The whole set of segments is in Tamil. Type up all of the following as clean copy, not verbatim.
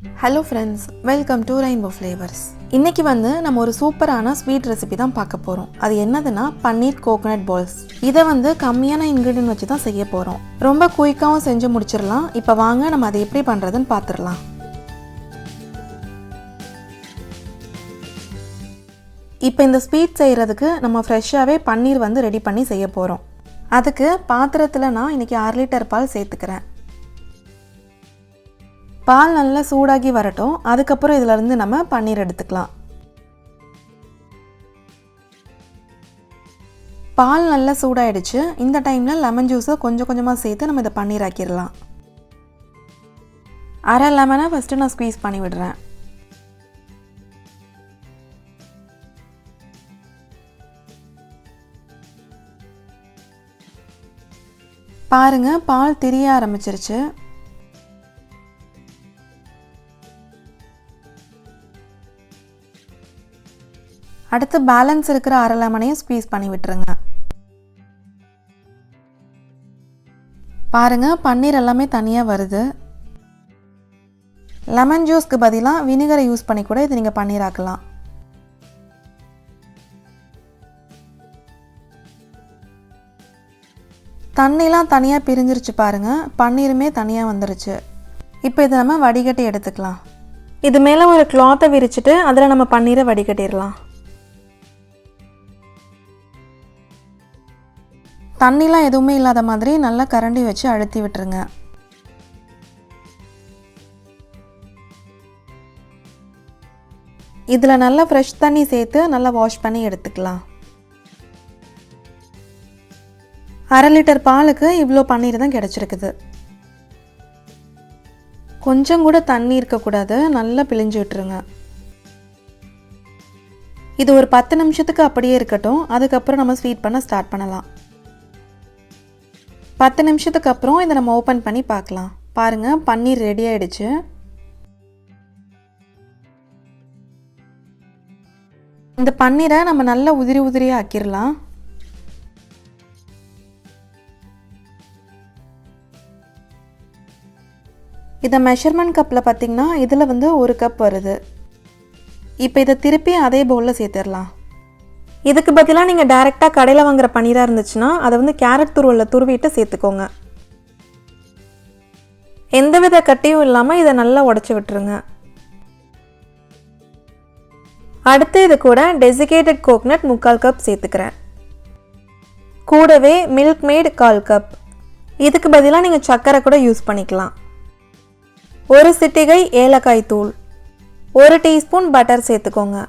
Hello friends, welcome to Rainbow Flavors. இன்னைக்கு நம்ம ஒரு சூப்பரான ஸ்வீட் ரெசிபி தான் பார்க்க போறோம். அது என்னதுன்னா பன்னீர் கோகனட் பால்ஸ். இத கம்மியான இன்கிரிடியன்ட் வச்சு தான் செய்ய போறோம். ரொம்ப குயிக்காவும் செஞ்சு முடிச்சிரலாம். இப்போ வாங்க நம்ம அதை எப்படி பண்றதுன்னு பாத்துறலாம். இப்போ இந்த ஸ்வீட் செய்யறதுக்கு நம்ம ஃப்ரெஷ்ஷாவே பன்னீர் ரெடி பண்ணி செய்ய போறோம். அதுக்கு பாத்திரத்துல நான் இன்னைக்கு 1/2 லிட்டர் பால் சேர்த்துக்கிறேன். பால் நல்லா சூடாகி வரட்டும். அதுக்கப்புறம் இதில் இருந்து நம்ம பன்னீர் எடுத்துக்கலாம். பால் நல்லா சூடாயிடுச்சு. இந்த டைமில் லெமன் ஜூஸை கொஞ்சம் கொஞ்சமாக சேர்த்து நம்ம இதை பன்னீர் ஆக்கிடலாம். 1/2 லெமனை ஃபஸ்ட்டு நான் ஸ்குவீஸ் பண்ணி விடுறேன். பாருங்க, பால் திரிய ஆரம்பிச்சிருச்சு. அடுத்து பேலன்ஸ் இருக்கிற 1/2 லெமனையும் ஸ்குவீஸ் பண்ணி விட்டுருங்க. பாருங்க, பன்னீர் எல்லாமே தனியாக வருது. லெமன் ஜூஸ்க்கு பதிலாக வினிகரை யூஸ் பண்ணி கூட இது நீங்கள் பன்னீர் ஆக்கலாம். தண்ணிலாம் தனியாக பிரிஞ்சிருச்சு பாருங்க. பன்னீருமே தனியாக வந்துருச்சு. இப்போ இதை நம்ம வடிகட்டி எடுத்துக்கலாம். இது மேலே ஒரு கிளாத்தை விரிச்சிட்டு அதில் நம்ம பன்னீரை வடிகட்டிடலாம். தண்ணிலாம் எதுவுமே இல்லாத மாதிரி நல்லா கரண்டி வச்சு அழுத்தி விட்டுருங்க. இதில் நல்லா ஃப்ரெஷ் தண்ணி சேர்த்து நல்லா வாஷ் பண்ணி எடுத்துக்கலாம். 1/2 லிட்டர் பாலுக்கு இவ்வளோ பன்னீர் தான் கிடச்சிருக்குது. கொஞ்சம் கூட தண்ணி இருக்கக்கூடாது. நல்லா பிழிஞ்சு விட்டுருங்க. இது ஒரு 10 நிமிஷத்துக்கு அப்படியே இருக்கட்டும். அதுக்கப்புறம் நம்ம ஸ்வீட் பண்ண ஸ்டார்ட் பண்ணலாம். 10 நிமிஷத்துக்கு அப்புறம் இதை நம்ம ஓப்பன் பண்ணி பார்க்கலாம். பாருங்கள், பன்னீர் ரெடி ஆகிடுச்சு. இந்த பன்னீரை நம்ம நல்லா உதிரி உதிரியாக ஆக்கிடலாம். இதை மெஷர்மெண்ட் கப்பில் பார்த்திங்கன்னா இதில் 1 கப் வருது. இப்போ இதை திருப்பி அதே பவுலில் சேர்த்துடலாம். இதுக்கு பதிலாக நீங்கள் டைரெக்டாக கடையில் வாங்குகிற பன்னீராக இருந்துச்சுன்னா அதை கேரட் துருவலில் துருவிட்டு சேர்த்துக்கோங்க. எந்தவித கட்டியும் இல்லாமல் இதை நல்லா உடச்சி விட்டுருங்க. அடுத்து இது கூட டெசிகேட்டட் கோகனட் 3/4 கப் சேர்த்துக்கிறேன். கூடவே மில்க்மெய்ட் 1/4 கப். இதுக்கு பதிலாக நீங்கள் சர்க்கரை கூட யூஸ் பண்ணிக்கலாம். 1 சிட்டிகை ஏலக்காய் தூள், 1 டீஸ்பூன் பட்டர் சேர்த்துக்கோங்க.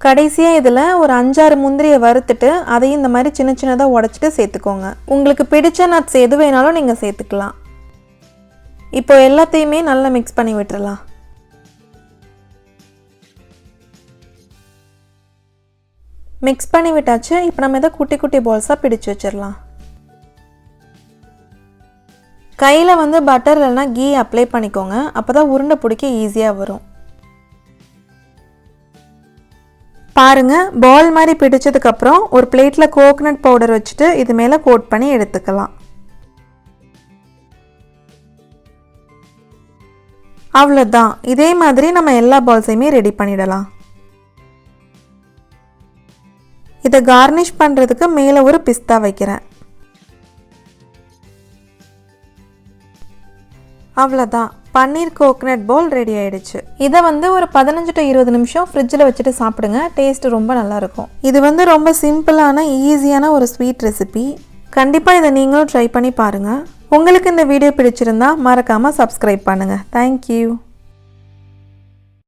கடைசியாக இதில் ஒரு 5-6 முந்திரியை வறுத்துட்டு அதையும் இந்த மாதிரி சின்ன சின்னதாக உடச்சிட்டு சேர்த்துக்கோங்க. உங்களுக்கு பிடிச்ச நட்ஸ் எது வேணாலும் நீங்கள் சேர்த்துக்கலாம். இப்போ எல்லாத்தையுமே நல்லா மிக்ஸ் பண்ணி விட்டுறலாம். மிக்ஸ் பண்ணி விட்டாச்சு. இப்போ நம்ம இதை குட்டி குட்டி பால்ஸாக பிடிச்சு வச்சிடலாம். கையில் பட்டர் இல்லைன்னா கீ அப்ளை பண்ணிக்கோங்க. அப்போ தான் உருண்டை பிடிக்க ஈஸியாக வரும். பாருங்கள், பால் மாதிரி பிடிச்சதுக்கப்புறம் ஒரு பிளேட்டில் கோகனட் பவுடர் வச்சுட்டு இது மேலே கோட் பண்ணி எடுத்துக்கலாம். அவ்வளோதான். இதே மாதிரி நம்ம எல்லா பால்ஸையுமே ரெடி பண்ணிடலாம். இதை கார்னிஷ் பண்ணுறதுக்கு மேலே ஒரு பிஸ்தா வைக்கிறேன். அவ்வளோதான், பன்னீர் கோகனட் பால் ரெடி ஆகிடுச்சு. இதை ஒரு 15 to 20 நிமிஷம் ஃப்ரிட்ஜில் வச்சுட்டு சாப்பிடுங்க. டேஸ்ட்டு ரொம்ப நல்லாயிருக்கும். இது ரொம்ப சிம்பிளான ஈஸியான ஒரு ஸ்வீட் ரெசிபி. கண்டிப்பாக இதை நீங்களும் ட்ரை பண்ணி பாருங்கள். உங்களுக்கு இந்த வீடியோ பிடிச்சிருந்தா மறக்காமல் சப்ஸ்கிரைப் பண்ணுங்கள். தேங்க்யூ.